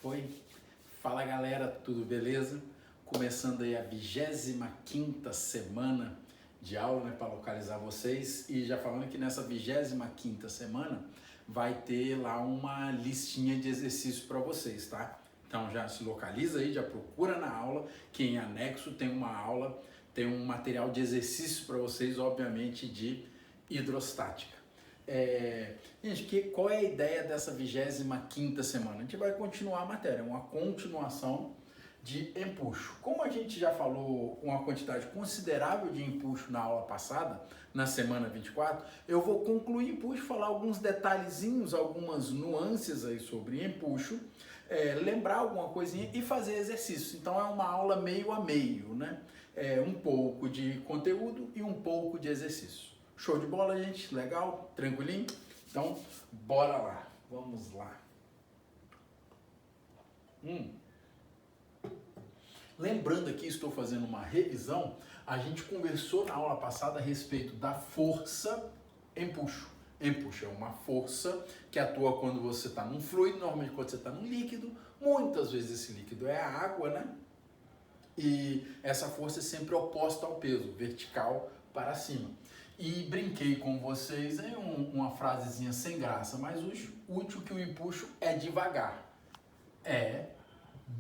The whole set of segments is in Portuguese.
Foi? Fala galera, tudo beleza? Começando aí a 25ª semana de aula, né, para localizar vocês, e já falando que nessa 25ª semana vai ter lá uma listinha de exercícios para vocês, tá? Então já se localiza aí, já procura na aula, que em anexo tem uma aula, tem um material de exercícios para vocês, obviamente de hidrostática. Gente, qual é a ideia dessa 25ª semana? A gente vai continuar a matéria, uma continuação de empuxo. Como a gente já falou uma quantidade considerável de empuxo na aula passada, na semana 24, eu vou concluir empuxo, falar alguns detalhezinhos, algumas nuances aí sobre empuxo, lembrar alguma coisinha e fazer exercícios. Então é uma aula meio a meio, né? Um pouco de conteúdo e um pouco de exercício. Show de bola, gente? Legal? Tranquilinho? Então, bora lá. Vamos lá. Lembrando aqui, estou fazendo uma revisão. A gente conversou na aula passada a respeito da força empuxo. Empuxo é uma força que atua quando você está num fluido, normalmente quando você está num líquido. Muitas vezes esse líquido é a água, né? E essa força é sempre oposta ao peso, vertical para cima. E brinquei com vocês em uma frasezinha sem graça, mas útil que o empuxo é devagar. É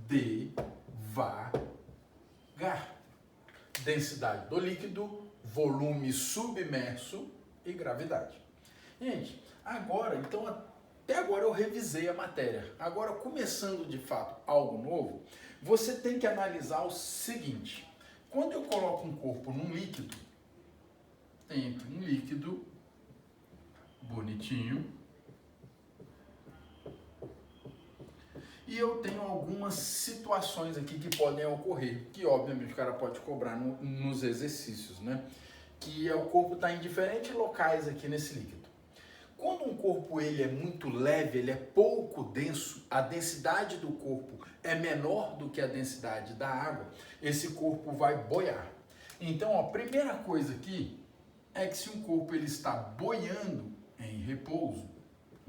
devagar. Densidade do líquido, volume submerso e gravidade. Gente, agora, então, até agora eu revisei a matéria. Agora, começando de fato algo novo, você tem que analisar o seguinte. Quando eu coloco um corpo num líquido, tem aqui um líquido bonitinho e eu tenho algumas situações aqui que podem ocorrer, que obviamente o cara pode cobrar nos exercícios, né? Que é o corpo está em diferentes locais aqui nesse líquido. Quando um corpo ele é muito leve, ele é pouco denso, a densidade do corpo é menor do que a densidade da água, esse corpo vai boiar. Então, a primeira coisa aqui é que se um corpo ele está boiando em repouso,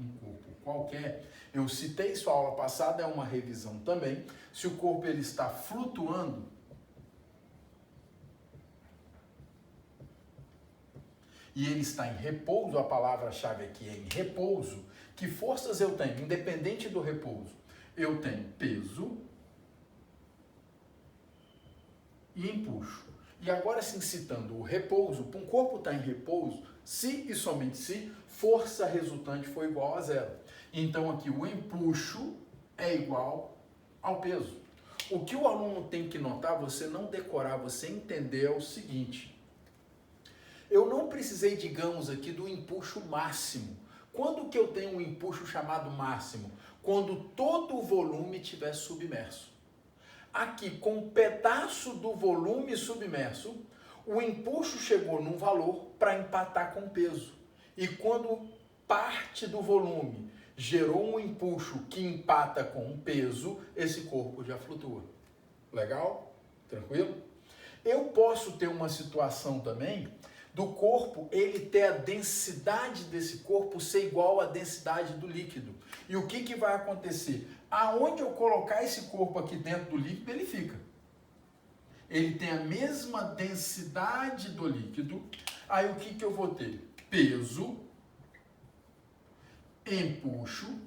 um corpo qualquer, eu citei isso na aula passada, é uma revisão também, se o corpo ele está flutuando, e ele está em repouso, a palavra-chave aqui é em repouso, que forças eu tenho, independente do repouso? Eu tenho peso e empuxo. E agora sim, citando o repouso, para um corpo estar em repouso, se e somente se, força resultante for igual a zero. Então aqui o empuxo é igual ao peso. O que o aluno tem que notar, você não decorar, você entender é o seguinte. Eu não precisei, digamos aqui, do empuxo máximo. Quando que eu tenho um empuxo chamado máximo? Quando todo o volume estiver submerso. Aqui, com um pedaço do volume submerso, o empuxo chegou num valor para empatar com o peso. E quando parte do volume gerou um empuxo que empata com o peso, esse corpo já flutua. Legal? Tranquilo? Eu posso ter uma situação também do corpo, ele ter a densidade desse corpo ser igual à densidade do líquido. E o que vai acontecer? Aonde eu colocar esse corpo aqui dentro do líquido, ele fica. Ele tem a mesma densidade do líquido. Aí o que eu vou ter? Peso, empuxo.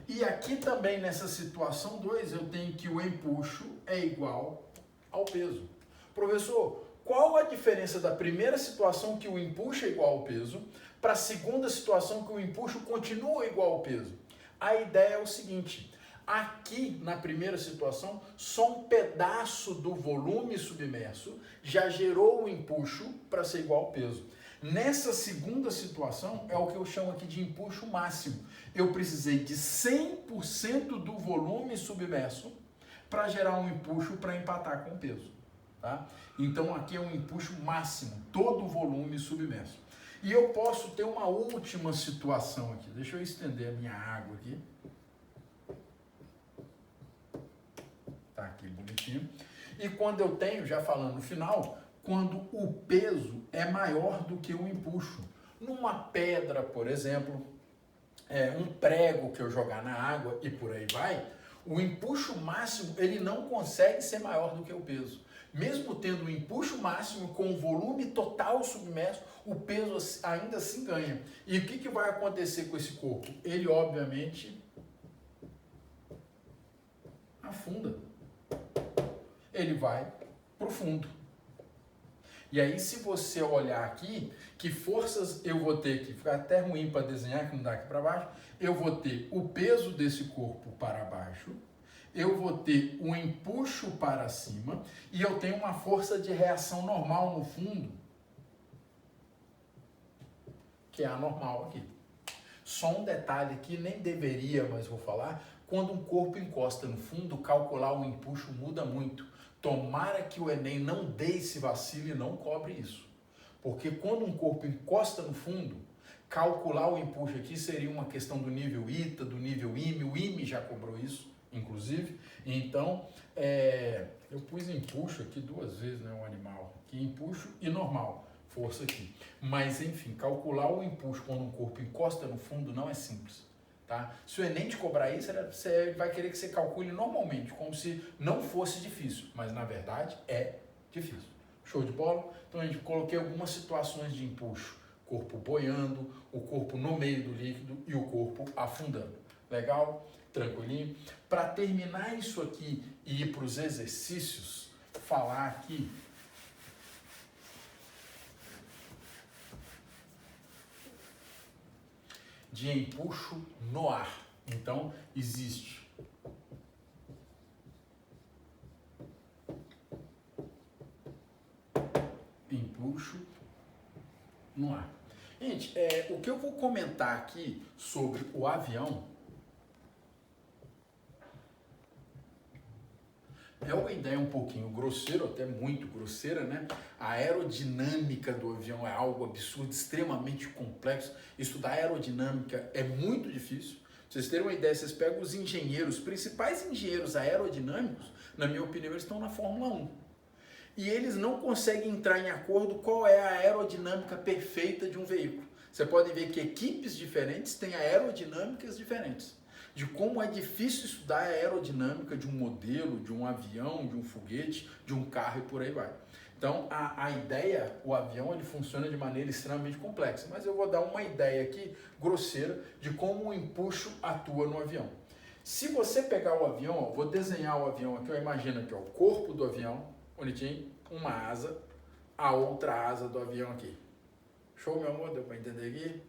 E aqui também nessa situação 2, eu tenho que o empuxo é igual ao peso. Professor, qual a diferença da primeira situação que o empuxo é igual ao peso para a segunda situação que o empuxo continua igual ao peso? A ideia é o seguinte, aqui na primeira situação, só um pedaço do volume submerso já gerou o empuxo para ser igual ao peso. Nessa segunda situação é o que eu chamo aqui de empuxo máximo. Eu precisei de 100% do volume submerso para gerar um empuxo para empatar com o peso. Tá? Então aqui é um empuxo máximo, todo o volume submerso. E eu posso ter uma última situação aqui. Deixa eu estender a minha água aqui. Tá aqui bonitinho. E quando eu tenho, já falando no final, quando o peso é maior do que o empuxo. Numa pedra, por exemplo, um prego que eu jogar na água e por aí vai, O empuxo máximo, ele não consegue ser maior do que o peso. Mesmo tendo o empuxo máximo com o volume total submerso, o peso ainda assim ganha. E o que vai acontecer com esse corpo? Ele, obviamente, afunda. Ele vai para o fundo. E aí, se você olhar aqui, que forças eu vou ter que ficar até ruim para desenhar, que não dá aqui para baixo, eu vou ter o peso desse corpo para baixo, eu vou ter um empuxo para cima e eu tenho uma força de reação normal no fundo, que é a normal aqui. Só um detalhe que nem deveria, mas vou falar, quando um corpo encosta no fundo, calcular o empuxo muda muito. Tomara que o Enem não dê esse vacilo e não cobre isso. Porque quando um corpo encosta no fundo, calcular o empuxo aqui seria uma questão do nível ITA, do nível IME, o IME já cobrou isso, inclusive. Então, eu pus empuxo aqui duas vezes, né, o animal. Aqui empuxo e normal, força aqui. Mas, enfim, calcular o empuxo quando um corpo encosta no fundo não é simples. Tá? Se o Enem te cobrar isso, você vai querer que você calcule normalmente, como se não fosse difícil, mas na verdade é difícil. Show de bola? Então a gente coloquei algumas situações de empuxo, corpo boiando, o corpo no meio do líquido e o corpo afundando. Legal? Tranquilinho? Para terminar isso aqui e ir para os exercícios, falar aqui de empuxo no ar. Então, existe empuxo no ar. Gente, o que eu vou comentar aqui sobre o avião é uma ideia um pouquinho grosseira, até muito grosseira, né? A aerodinâmica do avião é algo absurdo, extremamente complexo. Estudar aerodinâmica é muito difícil. Pra vocês terem uma ideia, vocês pegam os engenheiros, os principais engenheiros aerodinâmicos, na minha opinião, eles estão na Fórmula 1. E eles não conseguem entrar em acordo qual é a aerodinâmica perfeita de um veículo. Você pode ver que equipes diferentes têm aerodinâmicas diferentes. De como é difícil estudar a aerodinâmica de um modelo, de um avião, de um foguete, de um carro e por aí vai. Então, a ideia, o avião, ele funciona de maneira extremamente complexa. Mas eu vou dar uma ideia aqui, grosseira, de como o empuxo atua no avião. Se você pegar o avião, ó, vou desenhar o avião aqui, eu imagino aqui, ó, o corpo do avião, bonitinho, uma asa, a outra asa do avião aqui. Show, meu amor? Deu para entender aqui?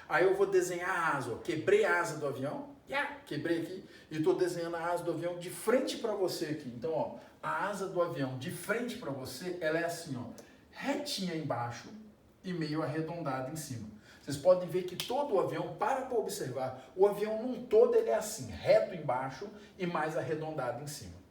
Aí eu vou desenhar a asa, ó. Quebrei a asa do avião, quebrei aqui, e estou desenhando a asa do avião de frente para você aqui. Então, ó, a asa do avião de frente para você, ela é assim, ó, retinha embaixo e meio arredondada em cima. Vocês podem ver que todo o avião, para observar, o avião num todo ele é assim, reto embaixo e mais arredondado em cima.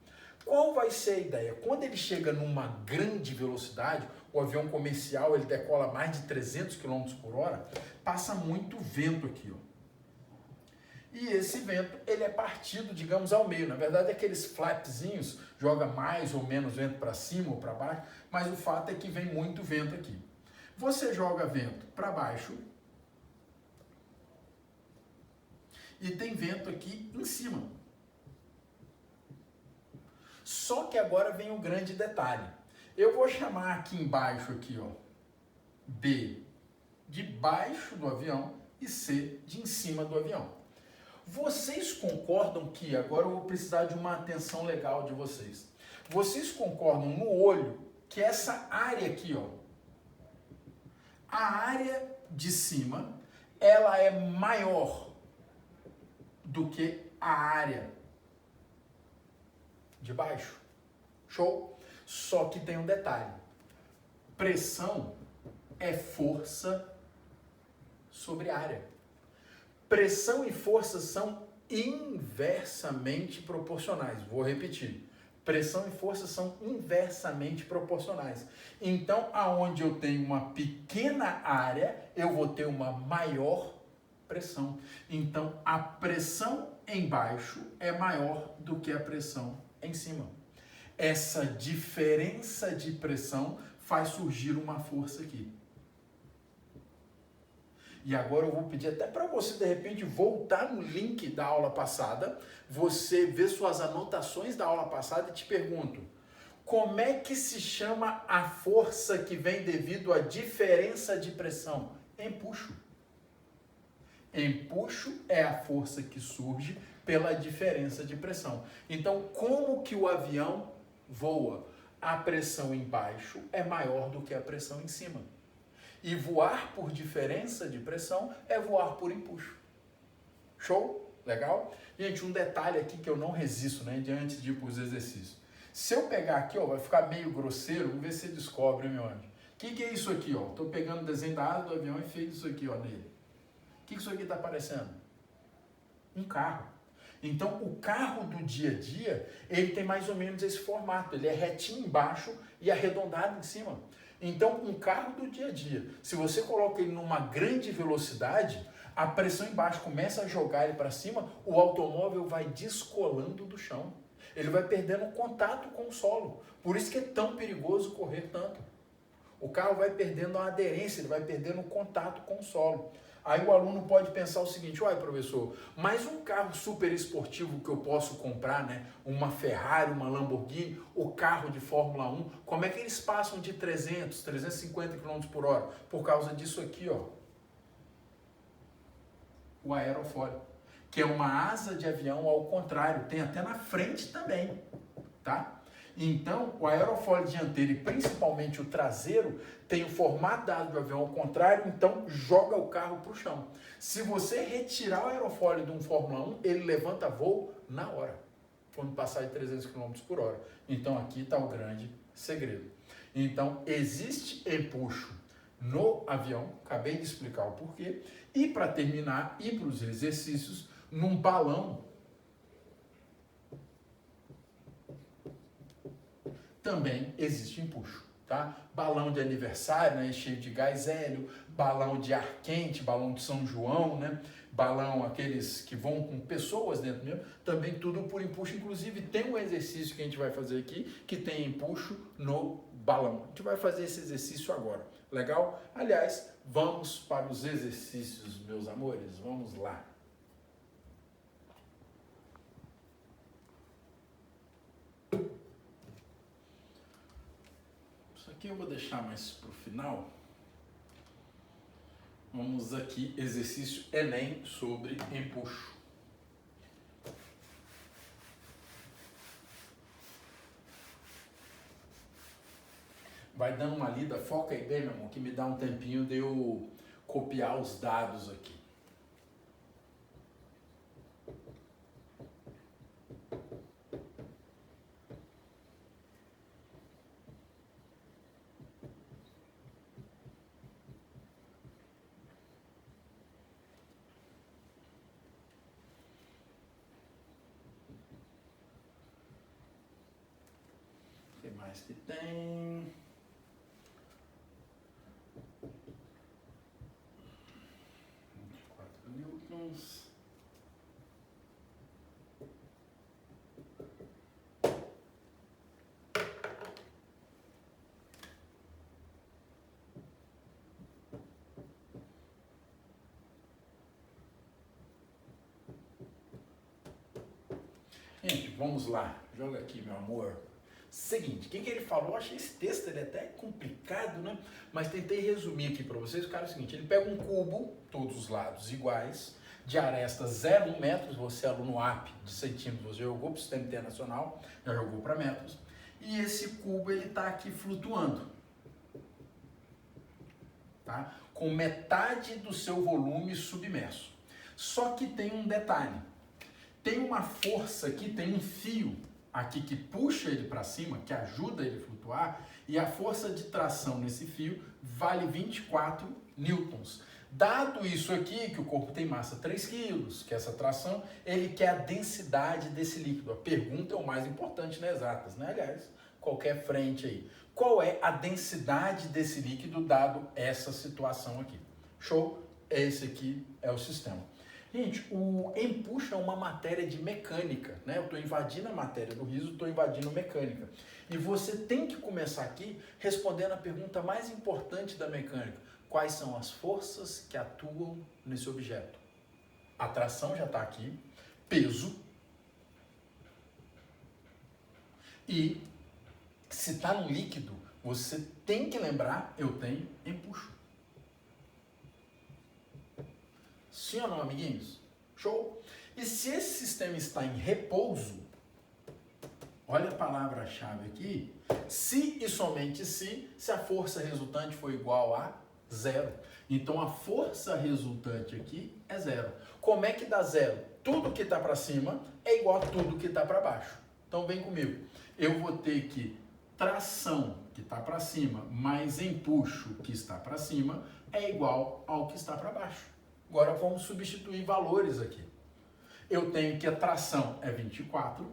Qual vai ser a ideia? Quando ele chega numa grande velocidade, o avião comercial ele decola mais de 300 km por hora, passa muito vento aqui, ó. E esse vento, ele é partido, digamos, ao meio. Na verdade, aqueles flapzinhos joga mais ou menos vento para cima ou para baixo, mas o fato é que vem muito vento aqui. Você joga vento para baixo e tem vento aqui em cima. Só que agora vem um grande detalhe. Eu vou chamar aqui embaixo, aqui, ó, B de baixo do avião e C de em cima do avião. Vocês concordam que, agora eu vou precisar de uma atenção legal de vocês. Vocês concordam no olho que essa área aqui, ó, a área de cima, ela é maior do que a área de baixo? Show? Só que tem um detalhe. Pressão é força sobre área. Pressão e força são inversamente proporcionais. Vou repetir. Pressão e força são inversamente proporcionais. Então, aonde eu tenho uma pequena área, eu vou ter uma maior pressão. Então, a pressão embaixo é maior do que a pressão em cima. Essa diferença de pressão faz surgir uma força aqui. E agora eu vou pedir até para você, de repente, voltar no link da aula passada, você ver suas anotações da aula passada e te pergunto, como é que se chama a força que vem devido à diferença de pressão? Empuxo. Empuxo é a força que surge pela diferença de pressão. Então, como que o avião voa? A pressão embaixo é maior do que a pressão em cima. E voar por diferença de pressão é voar por empuxo. Show? Legal? Gente, um detalhe aqui que eu não resisto, né, diante de ir para os exercícios. Se eu pegar aqui, ó, vai ficar meio grosseiro, vamos ver se você descobre, meu anjo. O que é isso aqui, ó? Estou pegando o desenho da asa do avião e fiz isso aqui, ó, nele. O que isso aqui está parecendo? Um carro. Então, o carro do dia a dia, ele tem mais ou menos esse formato. Ele é retinho embaixo e arredondado em cima. Então, um carro do dia a dia, se você coloca ele numa grande velocidade, a pressão embaixo começa a jogar ele para cima, o automóvel vai descolando do chão. Ele vai perdendo contato com o solo. Por isso que é tão perigoso correr tanto. O carro vai perdendo a aderência, ele vai perdendo o contato com o solo. Aí o aluno pode pensar o seguinte, olha professor, mas um carro super esportivo que eu posso comprar, né? Uma Ferrari, uma Lamborghini, o carro de Fórmula 1, como é que eles passam de 300, 350 km por hora? Por causa disso aqui, ó. O aerofólio, que é uma asa de avião ao contrário, tem até na frente também, tá? Então, o aerofólio dianteiro e principalmente o traseiro tem o formato da asa do avião ao contrário, então joga o carro para o chão. Se você retirar o aerofólio de um Fórmula 1, ele levanta voo na hora, quando passar de 300 km por hora. Então, aqui está o grande segredo. Então, existe empuxo no avião, acabei de explicar o porquê, e para terminar, ir para os exercícios, num balão, também existe empuxo, tá? Balão de aniversário, né, cheio de gás hélio, balão de ar quente, balão de São João, né? Balão aqueles que vão com pessoas dentro mesmo, também tudo por empuxo. Inclusive tem um exercício que a gente vai fazer aqui que tem empuxo no balão. A gente vai fazer esse exercício agora, legal? Aliás, vamos para os exercícios, meus amores, vamos lá. Aqui eu vou deixar mais para o final. Vamos aqui, exercício Enem sobre empuxo. Vai dando uma lida, foca aí bem, meu amor, que me dá um tempinho de eu copiar os dados aqui. O que mais que tem? Newtons. Gente, vamos lá. Joga aqui, meu amor. Seguinte, o que ele falou? Eu achei esse texto ele é até complicado, né? Mas tentei resumir aqui para vocês. O cara é o seguinte, ele pega um cubo, todos os lados iguais, de aresta 0,1 metros, você é aluno AP de centímetros, você jogou para o Sistema Internacional, já jogou para metros, e esse cubo ele está aqui flutuando, tá? Com metade do seu volume submerso. Só que tem um detalhe, tem uma força aqui, tem um fio aqui que puxa ele para cima, que ajuda ele a flutuar, e a força de tração nesse fio vale 24 newtons. Dado isso aqui, que o corpo tem massa 3 quilos, que essa tração, ele quer a densidade desse líquido. A pergunta é o mais importante nas exatas, né? Aliás, qualquer frente aí. Qual é a densidade desse líquido dado essa situação aqui? Show? Esse aqui é o sistema. Gente, o empuxo é uma matéria de mecânica, né? Eu estou invadindo a matéria do riso, estou invadindo mecânica. E você tem que começar aqui respondendo a pergunta mais importante da mecânica. quais são as forças que atuam nesse objeto. A tração já está aqui, peso, e se está no líquido, você tem que lembrar, eu tenho empuxo. Sim ou não, amiguinhos? Show? E se esse sistema está em repouso, olha a palavra-chave aqui, se e somente se a força resultante for igual a zero. Então a força resultante aqui é zero. Como é que dá zero? Tudo que está para cima é igual a tudo que está para baixo. Então vem comigo. Eu vou ter que tração, que está para cima, mais empuxo, que está para cima, é igual ao que está para baixo. Agora vamos substituir valores aqui. Eu tenho que a tração é 24,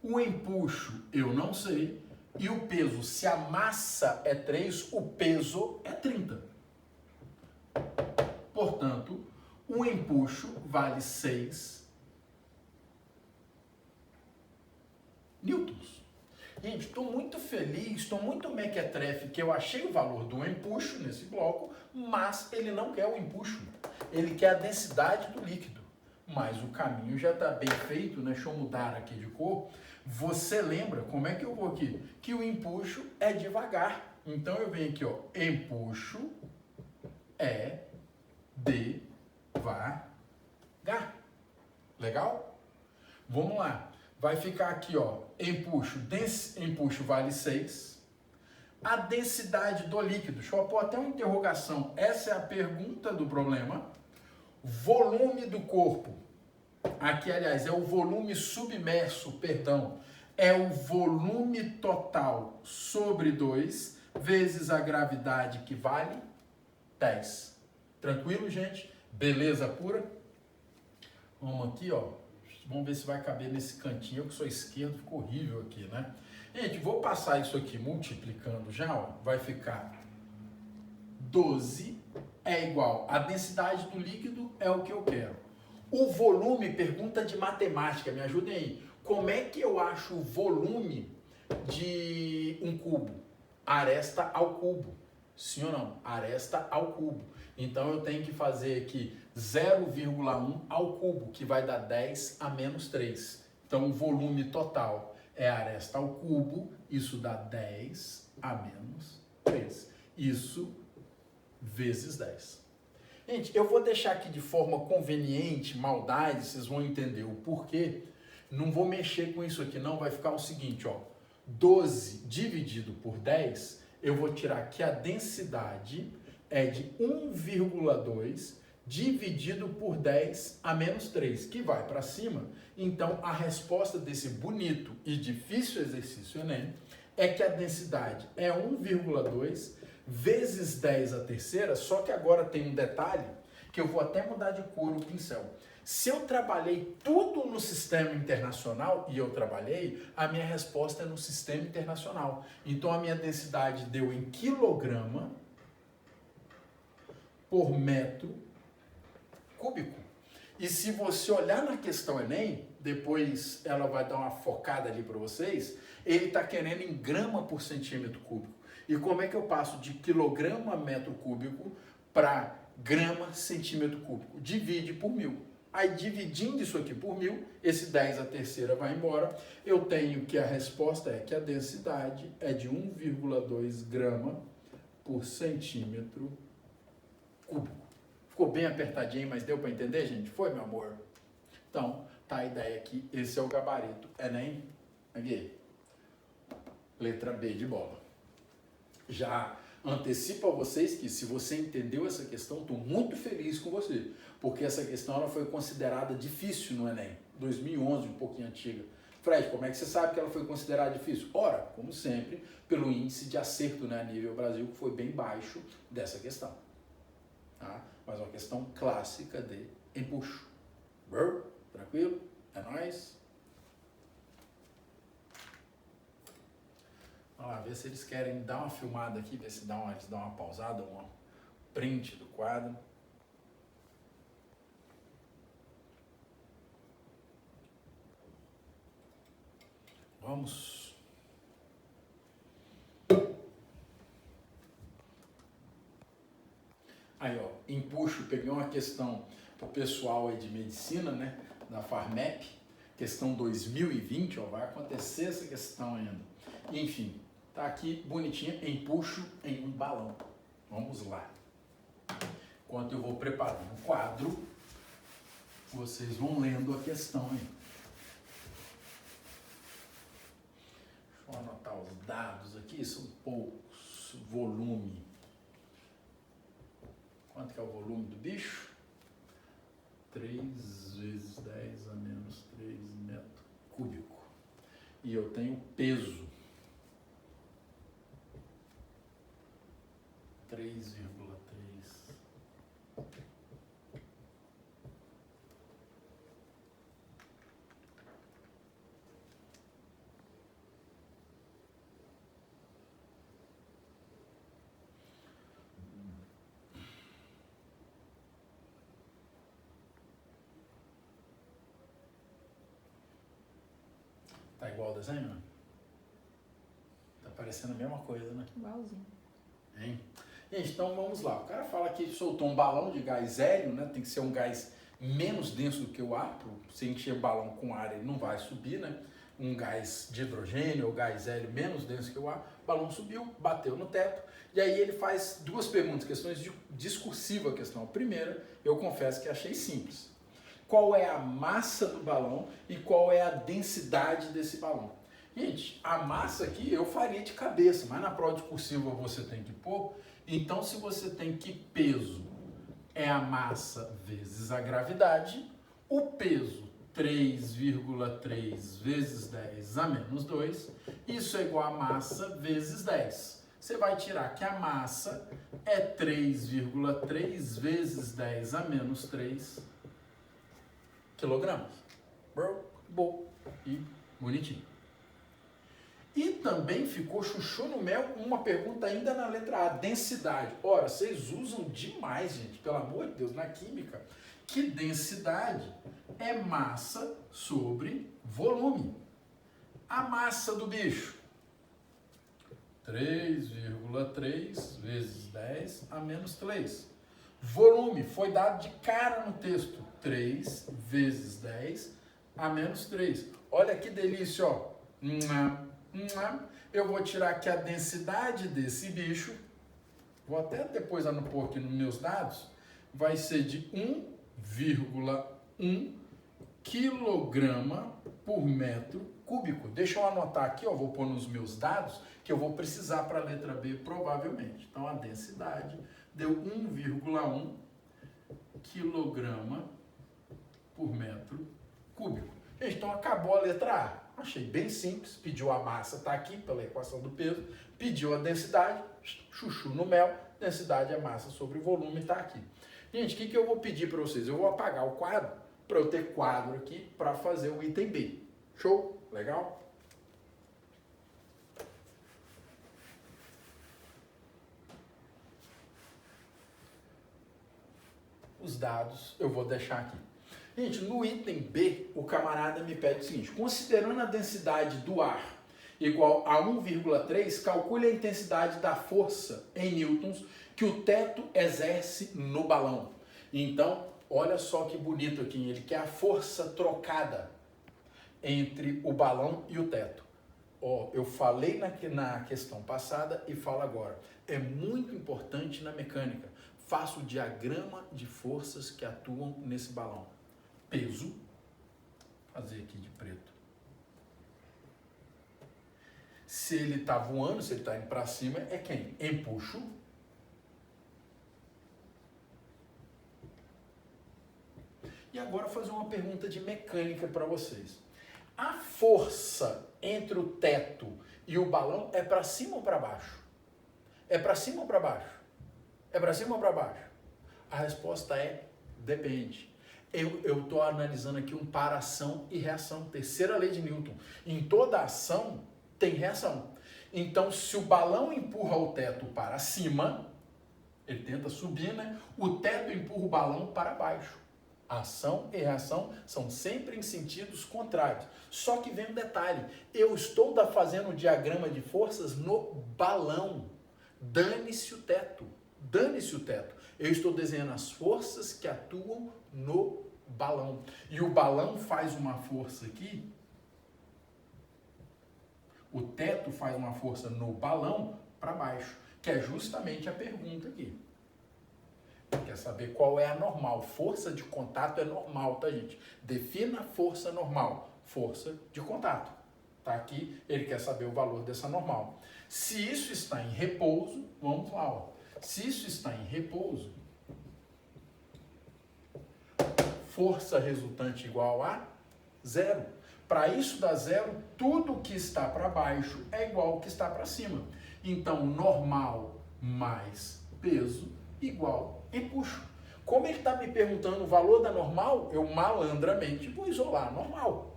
o empuxo eu não sei, e o peso, se a massa é 3, o peso é 30. Portanto, o empuxo vale 6 newtons. Gente, estou muito feliz, estou muito mequetrefe que eu achei o valor do empuxo nesse bloco, mas ele não quer o empuxo, ele quer a densidade do líquido. Mas o caminho já está bem feito, né? Deixa eu mudar aqui de cor. Você lembra como é que eu vou aqui? Que o empuxo é devagar. Então eu venho aqui, ó, empuxo é devagar. Legal? Vamos lá. Vai ficar aqui, ó, empuxo vale 6. A densidade do líquido, deixa eu pôr até uma interrogação. Essa é a pergunta do problema. Volume do corpo. Aqui, aliás, é o volume submerso, perdão. É o volume total sobre 2 vezes a gravidade, que vale 10. Tranquilo, gente? Beleza pura? Vamos aqui, ó. Vamos ver se vai caber nesse cantinho. Eu que sou esquerdo, ficou horrível aqui, né? Gente, vou passar isso aqui multiplicando já, ó. Vai ficar 12 é igual. A densidade do líquido é o que eu quero. O volume, pergunta de matemática, me ajudem aí. Como é que eu acho o volume de um cubo? Aresta ao cubo. Sim ou não? Aresta ao cubo. Então eu tenho que fazer aqui 0,1 ao cubo, que vai dar 10 a menos 3. Então o volume total é aresta ao cubo, isso dá 10 a menos 3. Isso vezes 10. Gente, eu vou deixar aqui de forma conveniente, maldade, vocês vão entender o porquê. Não vou mexer com isso aqui não, vai ficar o seguinte, ó. 12 dividido por 10, eu vou tirar que a densidade é de 1,2 dividido por 10 a menos 3, que vai para cima. Então, a resposta desse bonito e difícil exercício Enem é que a densidade é 1,2 vezes 10 a terceira, só que agora tem um detalhe, que eu vou até mudar de cor o pincel. Se eu trabalhei tudo no sistema internacional, e eu trabalhei, a minha resposta é no sistema internacional. Então, a minha densidade deu em quilograma por metro cúbico. E se você olhar na questão Enem, depois ela vai dar uma focada ali para vocês, ele está querendo em grama por centímetro cúbico. E como é que eu passo de quilograma metro cúbico para grama centímetro cúbico? Divide por 1000. Aí dividindo isso aqui por 1000, esse 10 a terceira vai embora. Eu tenho que a resposta é que a densidade é de 1,2 grama por centímetro cúbico. Ficou bem apertadinho, mas deu para entender, gente? Foi, meu amor? Então, tá a ideia aqui. Esse é o gabarito. Enem, aqui. Letra B de bola. Já antecipo a vocês que, se você entendeu essa questão, estou muito feliz com você, porque essa questão ela foi considerada difícil no Enem, 2011, um pouquinho antiga. Fred, como é que você sabe que ela foi considerada difícil? Ora, como sempre, pelo índice de acerto, né, a nível Brasil, que foi bem baixo dessa questão. Tá? Mas uma questão clássica de empuxo. Tranquilo? É nóis? Vamos lá, ver se eles querem dar uma filmada aqui, ver se eles dão uma pausada, um print do quadro. Vamos. Aí, ó, empuxo, peguei uma questão para o pessoal aí de medicina, né, da Farmep, questão 2020, ó, vai acontecer essa questão ainda. Enfim, tá aqui bonitinha, empuxo em um balão. Vamos lá. Enquanto eu vou preparando o quadro, vocês vão lendo a questão aí. Deixa eu anotar os dados aqui, são poucos. Volume. Quanto que é o volume do bicho? 3 vezes 10 a menos 3 metro cúbico. E eu tenho peso. 3,3. Tá igual o desenho? Tá parecendo a mesma coisa, né? Igualzinho. Hein? Gente, então vamos lá. O cara fala que soltou um balão de gás hélio, né? Tem que ser um gás menos denso do que o ar. Se encher o balão com ar, ele não vai subir, né? Um gás de hidrogênio ou gás hélio menos denso que o ar. O balão subiu, bateu no teto. E aí ele faz duas perguntas, questões discursivas. A questão. A primeira, eu confesso que achei simples. Qual é a massa do balão e qual é a densidade desse balão? Gente, a massa aqui eu faria de cabeça, mas na prova discursiva você tem que pôr. Então, se você tem que peso é a massa vezes a gravidade, o peso 3,3 vezes 10 a menos 2, isso é igual a massa vezes 10. Você vai tirar que a massa é 3,3 vezes 10 a menos 3 quilogramas. Bom e bonitinho. E também ficou chuchu no mel uma pergunta ainda na letra A, densidade. Ora, vocês usam demais, gente, pelo amor de Deus, na química, que densidade é massa sobre volume. A massa do bicho, 3,3 vezes 10 a menos 3. Volume, foi dado de cara no texto, 3 vezes 10 a menos 3. Olha que delícia, ó. Eu vou tirar aqui a densidade desse bicho, vou até depois pôr aqui nos meus dados, vai ser de 1,1 quilograma por metro cúbico. Deixa eu anotar aqui, ó, vou pôr nos meus dados, que eu vou precisar para a letra B provavelmente. Então a densidade deu 1,1 quilograma por metro cúbico. Gente, então acabou a letra A. Achei bem simples, pediu a massa, está aqui pela equação do peso, pediu a densidade, chuchu no mel, densidade é massa sobre volume, está aqui. Gente, o que eu vou pedir para vocês? Eu vou apagar o quadro, para eu ter quadro aqui para fazer o item B. Show? Legal? Os dados eu vou deixar aqui. Gente, no item B, o camarada me pede o seguinte: considerando a densidade do ar igual a 1,3, calcule a intensidade da força em newtons que o teto exerce no balão. Então, olha só que bonito aqui, ele quer a força trocada entre o balão e o teto. Ó, eu falei na questão passada e falo agora. É muito importante na mecânica. Faça o diagrama de forças que atuam nesse balão. Peso, fazer aqui de preto. Se ele está voando, se ele está indo para cima, é quem? Empuxo. E agora fazer uma pergunta de mecânica para vocês. A força entre o teto e o balão é para cima ou para baixo? É para cima ou para baixo? É para cima ou para baixo? A resposta é depende. Eu estou analisando aqui um para-ação e reação. Terceira lei de Newton. Em toda ação tem reação. Então, se o balão empurra o teto para cima, ele tenta subir, né? O teto empurra o balão para baixo. Ação e reação são sempre em sentidos contrários. Só que vem um detalhe. Eu estou fazendo o diagrama de forças no balão. Dane-se o teto. Dane-se o teto. Eu estou desenhando as forças que atuam no balão. E o balão faz uma força aqui, o teto faz uma força no balão para baixo, que é justamente a pergunta aqui. Quer saber qual é a normal? Força de contato é normal, tá, gente? Defina a força normal. Força de contato. Tá aqui, ele quer saber o valor dessa normal. Se isso está em repouso, vamos lá, ó. Se isso está em repouso, força resultante igual a zero. Para isso dar zero, tudo que está para baixo é igual ao que está para cima. Então, normal mais peso igual empuxo. Como ele está me perguntando o valor da normal, eu malandramente vou isolar a normal.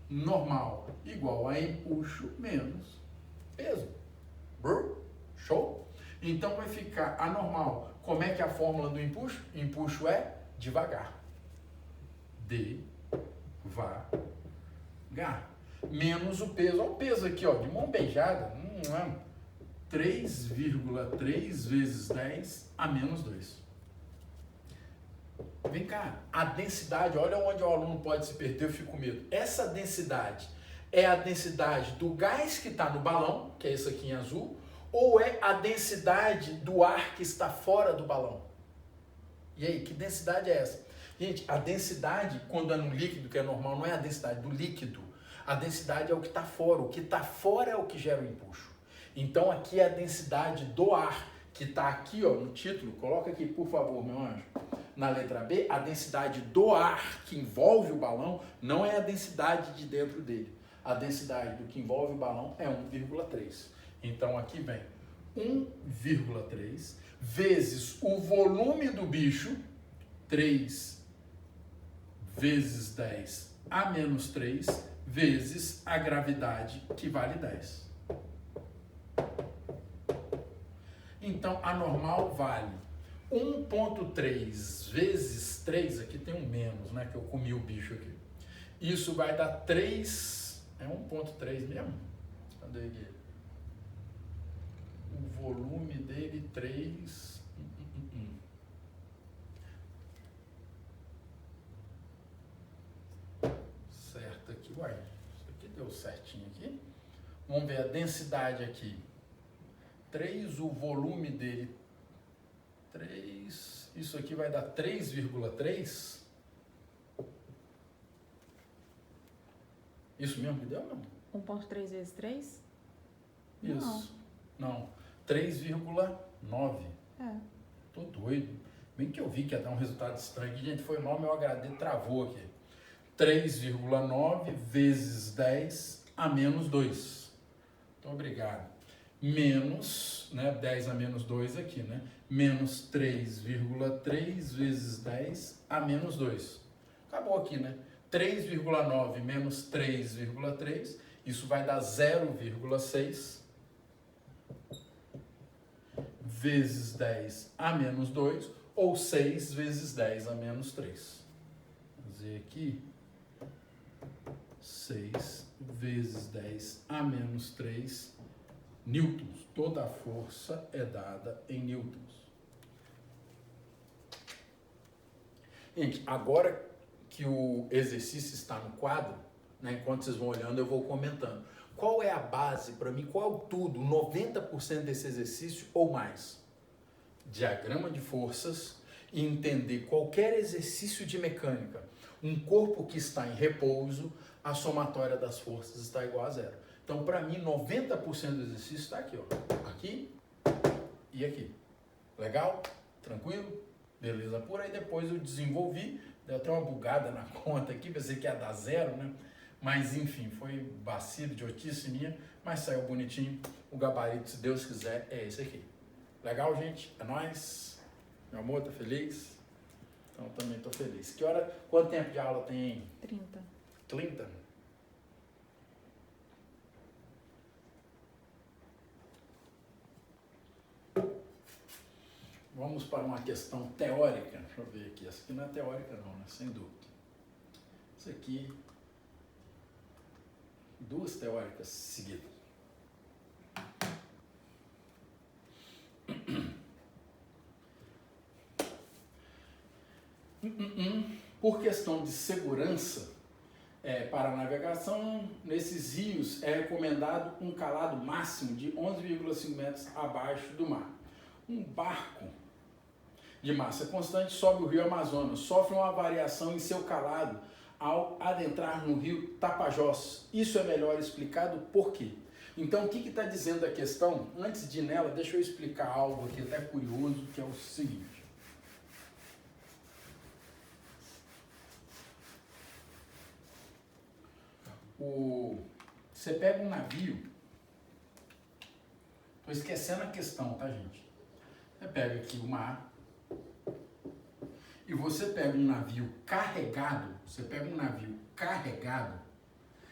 Normal igual a empuxo menos peso. Show? Então vai ficar a normal. Como é que é a fórmula do empuxo? Empuxo é devagar. Devagar. Menos o peso. Olha o peso aqui, ó, de mão beijada. 3,3 vezes 10 a menos 2. Vem cá, a densidade, olha onde o aluno pode se perder, eu fico com medo. Essa densidade é a densidade do gás que está no balão, que é esse aqui em azul, ou é a densidade do ar que está fora do balão? E aí, que densidade é essa? Gente, a densidade, quando é no líquido, que é normal, não é a densidade do líquido. A densidade é o que está fora. O que está fora é o que gera o empuxo. Então, aqui é a densidade do ar, que está aqui, ó, no título. Coloca aqui, por favor, meu anjo. Na letra B, a densidade do ar que envolve o balão não é a densidade de dentro dele. A densidade do que envolve o balão é 1,3. Então, aqui vem 1,3 vezes o volume do bicho, 3 vezes 10 a menos 3, vezes a gravidade, que vale 10. Então, a normal vale 1,3 vezes 3, aqui tem um menos, né, que eu comi o bicho aqui. Isso vai dar 3, é 1,3 mesmo? Cadê aqui? O volume dele, 3... Certo aqui, uai, isso aqui deu certinho aqui. Vamos ver a densidade aqui. 3, o volume dele, 3, isso aqui vai dar 3,3. Isso mesmo que deu, não? 1,3 vezes 3? Isso. Não, 3,9. É. Tô doido. Bem que eu vi que ia dar um resultado estranho aqui, gente, foi mal, meu HD travou aqui. 3,9 vezes 10 a menos 2. Muito obrigado. Menos, né, 10 a menos 2 aqui, né? Menos 3,3 vezes 10 a menos 2. Acabou aqui, né? 3,9 menos 3,3, isso vai dar 0,6 vezes 10 a menos 2, ou 6 vezes 10 a menos 3. Vou fazer aqui 6 vezes 10 a menos 3 newtons. Toda a força é dada em newtons. Gente, agora que o exercício está no quadro, né, enquanto vocês vão olhando, eu vou comentando. Qual é a base para mim? Qual é o tudo? 90% desse exercício ou mais? Diagrama de forças e entender qualquer exercício de mecânica. Um corpo que está em repouso, a somatória das forças está igual a zero. Então, para mim, 90% do exercício está aqui, ó. Aqui e aqui. Legal? Tranquilo? Beleza. Por aí depois eu desenvolvi, deu até uma bugada na conta aqui, pensei que ia dar zero, né? Mas, enfim, foi vacilo, idiotice minha, mas saiu bonitinho. O gabarito, se Deus quiser, é esse aqui. Legal, gente? É nóis? Meu amor, tá feliz? Então, também tô feliz. Quanto tempo de aula tem aí? 30. 30? Vamos para uma questão teórica. Deixa eu ver aqui. Essa aqui não é teórica não, né? Sem dúvida. Isso aqui, duas teóricas seguidas. Por questão de segurança, para a navegação, nesses rios é recomendado um calado máximo de 11,5 metros abaixo do mar. Um barco de massa constante sobe o rio Amazonas, sofre uma variação em seu calado ao adentrar no rio Tapajós. Isso é melhor explicado por quê? Então, o que está dizendo a questão? Antes de ir nela, deixa eu explicar algo aqui até curioso, que é o seguinte. Você pega um navio, estou esquecendo a questão, tá, gente? Você pega aqui o mar e você pega um navio carregado,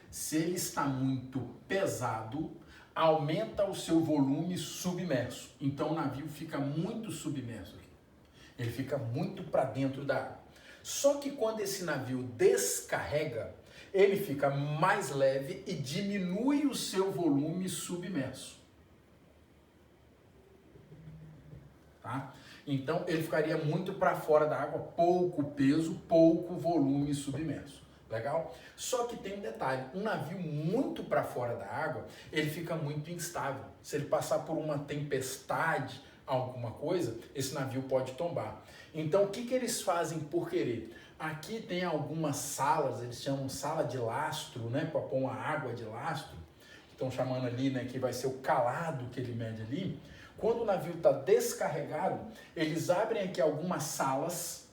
se ele está muito pesado, aumenta o seu volume submerso. Então o navio fica muito submerso aqui. Ele fica muito para dentro da água. Só que quando esse navio descarrega, ele fica mais leve e diminui o seu volume submerso. Tá? Então ele ficaria muito para fora da água, pouco peso, pouco volume submerso. Legal? Só que tem um detalhe, um navio muito para fora da água, ele fica muito instável. Se ele passar por uma tempestade, alguma coisa, esse navio pode tombar. Então o que eles fazem por querer? Aqui tem algumas salas, eles chamam sala de lastro, né, para pôr uma água de lastro, estão chamando ali, né, que vai ser o calado que ele mede ali. Quando o navio está descarregado, eles abrem aqui algumas salas,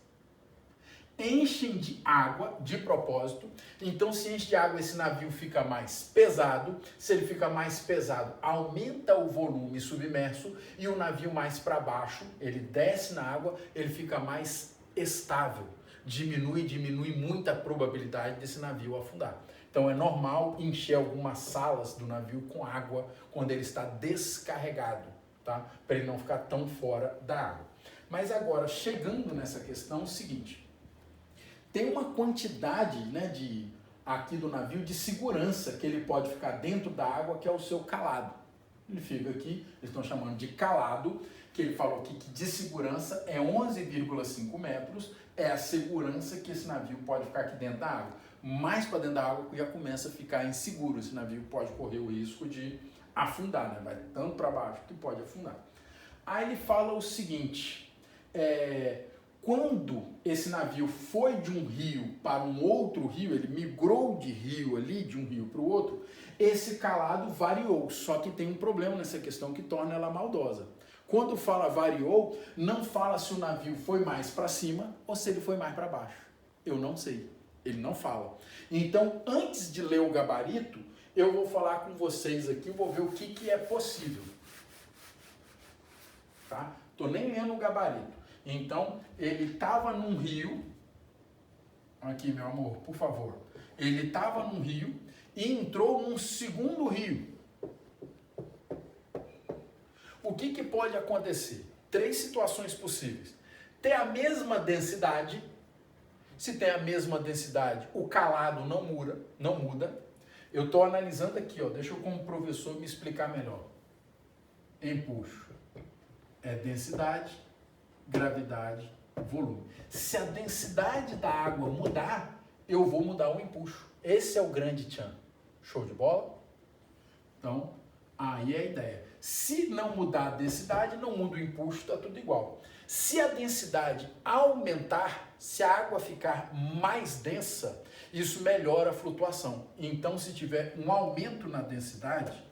enchem de água de propósito. Então, se enche de água, esse navio fica mais pesado. Se ele fica mais pesado, aumenta o volume submerso e o navio mais para baixo, ele desce na água, ele fica mais estável. Diminui muito a probabilidade desse navio afundar. Então é normal encher algumas salas do navio com água quando ele está descarregado, tá? Para ele não ficar tão fora da água. Mas agora, chegando nessa questão, é o seguinte: tem uma quantidade, né, aqui do navio de segurança que ele pode ficar dentro da água, que é o seu calado. Ele fica aqui, eles estão chamando de calado, que ele falou aqui que de segurança é 11,5 metros, é a segurança que esse navio pode ficar aqui dentro da água. Mais para dentro da água já começa a ficar inseguro, esse navio pode correr o risco de afundar, né? Vai tanto para baixo que pode afundar. Aí ele fala o seguinte, quando esse navio foi de um rio para um outro rio, ele migrou de rio ali, de um rio para o outro, esse calado variou, só que tem um problema nessa questão que torna ela maldosa. Quando fala variou, não fala se o navio foi mais para cima ou se ele foi mais para baixo. Eu não sei, ele não fala. Então, antes de ler o gabarito, eu vou falar com vocês aqui, vou ver o que é possível. Tá? Tô nem lendo o gabarito. Então, ele estava num rio, aqui meu amor, por favor, ele estava num rio e entrou num segundo rio. O que pode acontecer? 3 situações possíveis. Ter a mesma densidade, se tem a mesma densidade, o calado não muda. Eu estou analisando aqui, ó, deixa eu como professor me explicar melhor. Empuxo é densidade, gravidade, volume. Se a densidade da água mudar, eu vou mudar o empuxo. Esse é o grande tchan. Show de bola? Então, aí é a ideia. Se não mudar a densidade, não muda o empuxo, está tudo igual. Se a densidade aumentar, se a água ficar mais densa, isso melhora a flutuação. Então, se tiver um aumento na densidade,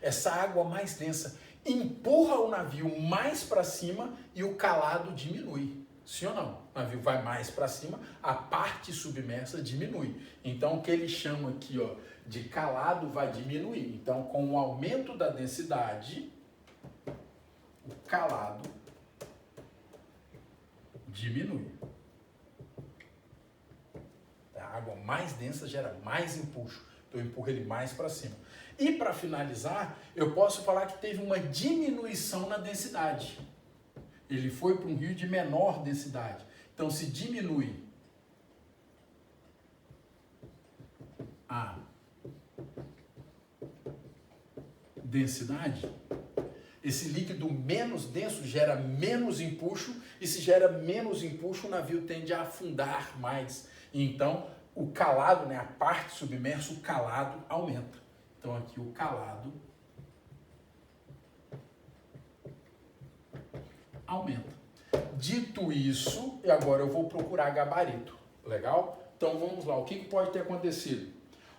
essa água mais densa empurra o navio mais para cima e o calado diminui. Sim ou não? O navio vai mais para cima, a parte submersa diminui. Então, o que ele chama aqui, ó, de calado vai diminuir. Então, com o aumento da densidade, o calado diminui. A água mais densa gera mais empuxo. Então, eu empurro ele mais para cima. E para finalizar, eu posso falar que teve uma diminuição na densidade. Ele foi para um rio de menor densidade. Então, se diminui a densidade, esse líquido menos denso gera menos empuxo, e se gera menos empuxo, o navio tende a afundar mais. Então, o calado, né, a parte submersa, o calado aumenta. Então, aqui o calado aumenta. Dito isso, e agora eu vou procurar gabarito. Legal? Então, vamos lá. O que pode ter acontecido?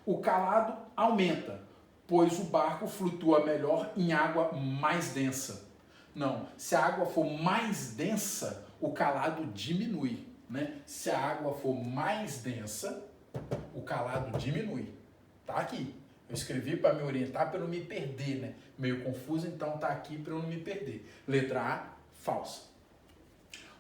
O calado aumenta, pois o barco flutua melhor em água mais densa. Não, se a água for mais densa, o calado diminui, né? Se a água for mais densa, o calado diminui. Tá aqui. Eu escrevi para me orientar, para eu não me perder, né? Meio confuso, então tá aqui para eu não me perder. Letra A, falsa.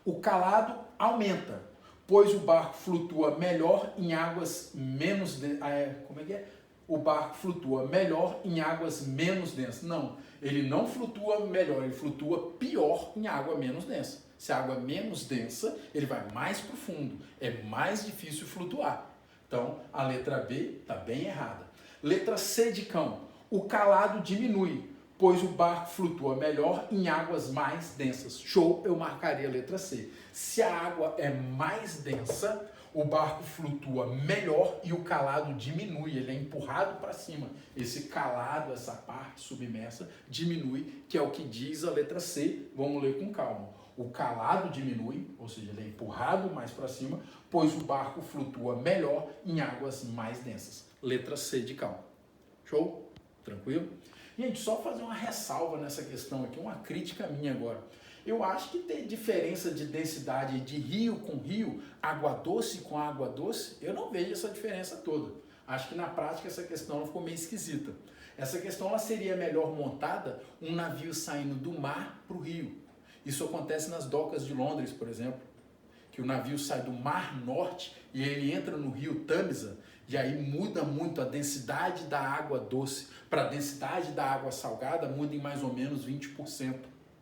O calado aumenta, pois o barco flutua melhor em águas menos densas. Como é que é? O barco flutua melhor em águas menos densas. Não, ele não flutua melhor, ele flutua pior em água menos densa. Se a água é menos densa, ele vai mais profundo, é mais difícil flutuar. Então, a letra B está bem errada. Letra C de cão, o calado diminui, pois o barco flutua melhor em águas mais densas. Show, eu marcaria a letra C. Se a água é mais densa, o barco flutua melhor e o calado diminui, ele é empurrado para cima. Esse calado, essa parte submersa, diminui, que é o que diz a letra C. Vamos ler com calma. O calado diminui, ou seja, ele é empurrado mais para cima, pois o barco flutua melhor em águas mais densas. Letra C de calma. Show? Tranquilo? Gente, só fazer uma ressalva nessa questão aqui, uma crítica minha agora. Eu acho que tem diferença de densidade de rio com rio, água doce com água doce, eu não vejo essa diferença toda. Acho que na prática essa questão ficou meio esquisita. Essa questão ela seria melhor montada um navio saindo do mar para o rio. Isso acontece nas docas de Londres, por exemplo, que o navio sai do Mar Norte e ele entra no rio Tâmisa, e aí muda muito a densidade da água doce para a densidade da água salgada, muda em mais ou menos 20%,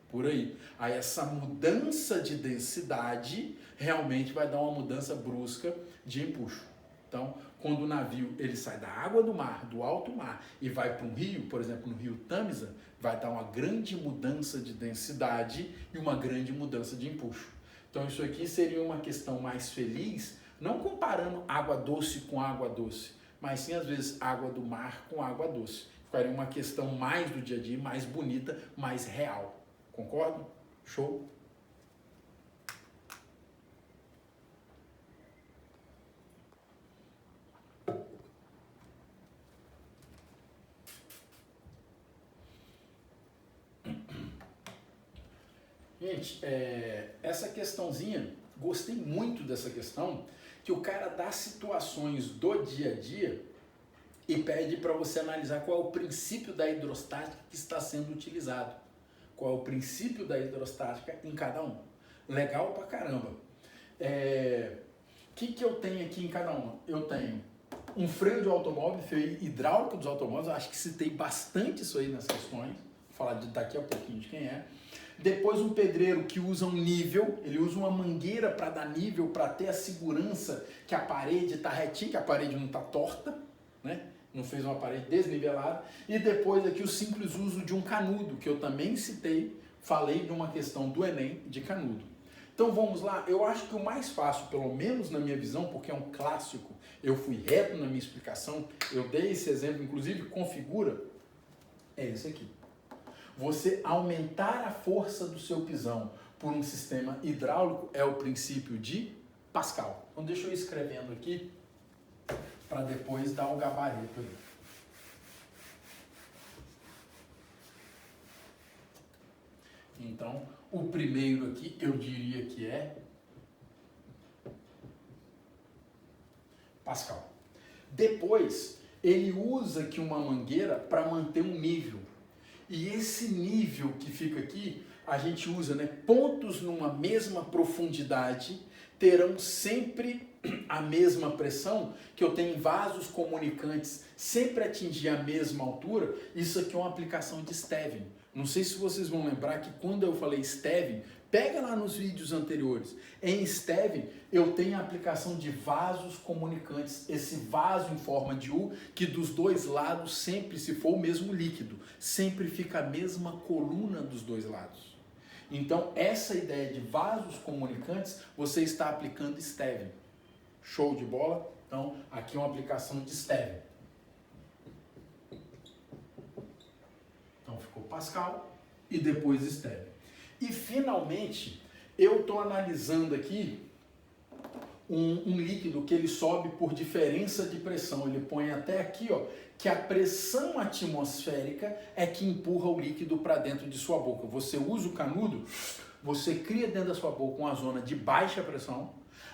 por aí. Aí essa mudança de densidade realmente vai dar uma mudança brusca de empuxo. Então, quando o navio ele sai da água do mar, do alto mar, e vai para um rio, por exemplo, no rio Tâmisa, vai dar uma grande mudança de densidade e uma grande mudança de empuxo. Então, isso aqui seria uma questão mais feliz, não comparando água doce com água doce, mas sim, às vezes, água do mar com água doce. Ficaria uma questão mais do dia a dia, mais bonita, mais real. Concordo? Show? Gente, essa questãozinha, gostei muito dessa questão, que o cara dá situações do dia a dia e pede para você analisar qual é o princípio da hidrostática que está sendo utilizado. Qual é o princípio da hidrostática em cada um. Legal pra caramba. Que eu tenho aqui em cada uma? Eu tenho um freio de automóvel, freio hidráulico dos automóveis, eu acho que citei bastante isso aí nas questões, vou falar daqui a pouquinho de quem é. Depois um pedreiro que usa um nível, ele usa uma mangueira para dar nível, para ter a segurança que a parede está retinha, que a parede não está torta, né? Não fez uma parede desnivelada. E depois aqui o simples uso de um canudo, que eu também citei, falei de uma questão do Enem de canudo. Então vamos lá, eu acho que o mais fácil, pelo menos na minha visão, porque é um clássico, eu fui reto na minha explicação, eu dei esse exemplo, inclusive configura, é esse aqui. Você aumentar a força do seu pisão por um sistema hidráulico é o princípio de Pascal. Então deixa eu ir escrevendo aqui para depois dar o gabarito aí. Então, o primeiro aqui eu diria que é Pascal. Depois, ele usa aqui uma mangueira para manter um nível. E esse nível que fica aqui, a gente usa, né, pontos numa mesma profundidade terão sempre a mesma pressão, que eu tenho vasos comunicantes sempre atingir a mesma altura. Isso aqui é uma aplicação de Stevin. Não sei se vocês vão lembrar que quando eu falei Stevin, pega lá nos vídeos anteriores. Em Stevin, eu tenho a aplicação de vasos comunicantes. Esse vaso em forma de U, que dos dois lados, sempre, se for o mesmo líquido, sempre fica a mesma coluna dos dois lados. Então, essa ideia de vasos comunicantes, você está aplicando Stevin. Show de bola? Então, aqui é uma aplicação de Stevin. Então, ficou Pascal e depois Stevin. E, finalmente, eu estou analisando aqui um líquido que ele sobe por diferença de pressão. Ele põe até aqui, ó, que a pressão atmosférica é que empurra o líquido para dentro de sua boca. Você usa o canudo, você cria dentro da sua boca uma zona de baixa pressão.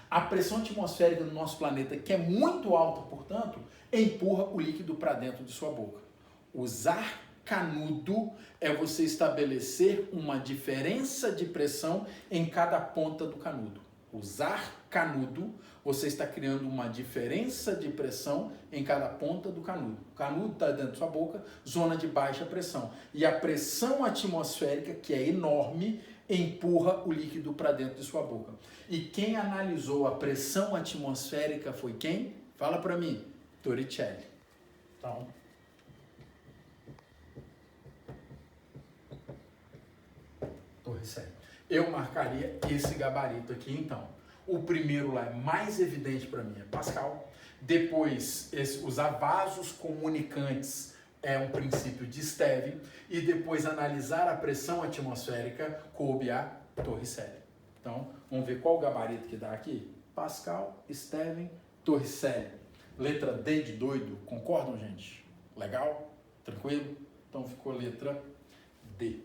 A pressão atmosférica do nosso planeta, que é muito alta, portanto, empurra o líquido para dentro de sua boca. Usar canudo é você estabelecer uma diferença de pressão em cada ponta do canudo. Usar canudo, você está criando uma diferença de pressão em cada ponta do canudo. O canudo está dentro da sua boca, zona de baixa pressão. E a pressão atmosférica, que é enorme, empurra o líquido para dentro de sua boca. E quem analisou a pressão atmosférica foi quem? Fala para mim. Torricelli. Então, Torricelli. Eu marcaria esse gabarito aqui, então. O primeiro lá é mais evidente para mim, é Pascal. Depois, usar vasos comunicantes é um princípio de Stevin. E depois, analisar a pressão atmosférica, coube a Torricelli. Então, vamos ver qual o gabarito que dá aqui? Pascal, Stevin, Torricelli. Letra D de doido, concordam, gente? Legal? Tranquilo? Então, ficou letra D.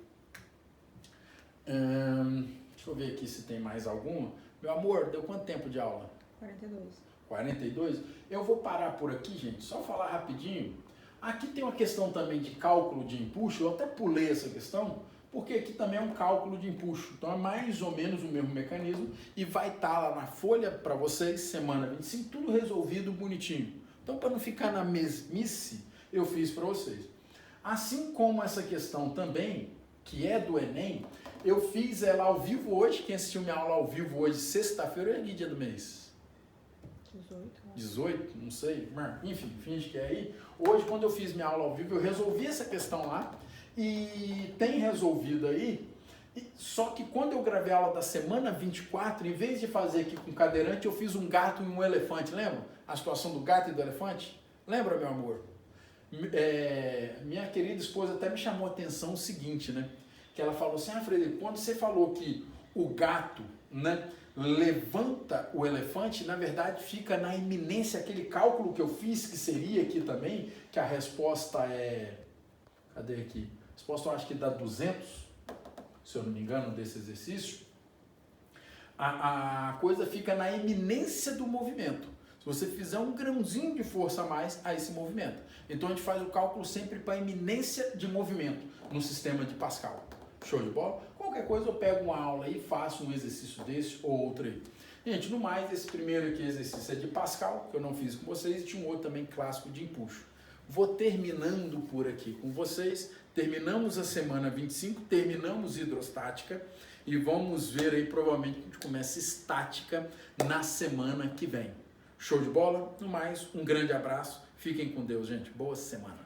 Deixa eu ver aqui se tem mais alguma. Meu amor, deu quanto tempo de aula? 42. 42? Eu vou parar por aqui, gente, só falar rapidinho. Aqui tem uma questão também de cálculo de empuxo, eu até pulei essa questão, porque aqui também é um cálculo de empuxo. Então é mais ou menos o mesmo mecanismo e vai estar lá na folha para vocês, semana 25, tudo resolvido bonitinho. Então, para não ficar na mesmice, eu fiz para vocês. Assim como essa questão também, que é do Enem, eu fiz ela ao vivo hoje. Quem assistiu minha aula ao vivo hoje, sexta-feira, é que dia do mês? 18. 18, não sei. Enfim, finge que é aí. Hoje, quando eu fiz minha aula ao vivo, eu resolvi essa questão lá e tem resolvido aí. Só que quando eu gravei a aula da semana 24, em vez de fazer aqui com cadeirante, eu fiz um gato e um elefante. Lembra? A situação do gato e do elefante? Lembra, meu amor? Minha querida esposa até me chamou a atenção o seguinte, né? Que ela falou assim, Frederico, quando você falou que o gato, né, levanta o elefante, na verdade fica na iminência, aquele cálculo que eu fiz, que seria aqui também, que a resposta é... Cadê aqui? A resposta eu acho que dá 200, se eu não me engano, desse exercício. A coisa fica na iminência do movimento. Se você fizer um grãozinho de força a mais, aí se movimenta. Então a gente faz o cálculo sempre para a iminência de movimento no sistema de Pascal. Show de bola? Qualquer coisa eu pego uma aula aí, faço um exercício desse ou outro aí. Gente, no mais, esse primeiro aqui exercício é de Pascal, que eu não fiz com vocês, e tinha um outro também clássico de empuxo. Vou terminando por aqui com vocês. Terminamos a semana 25, terminamos hidrostática e vamos ver aí, provavelmente a gente começa estática na semana que vem. Show de bola? No mais, um grande abraço. Fiquem com Deus, gente. Boa semana.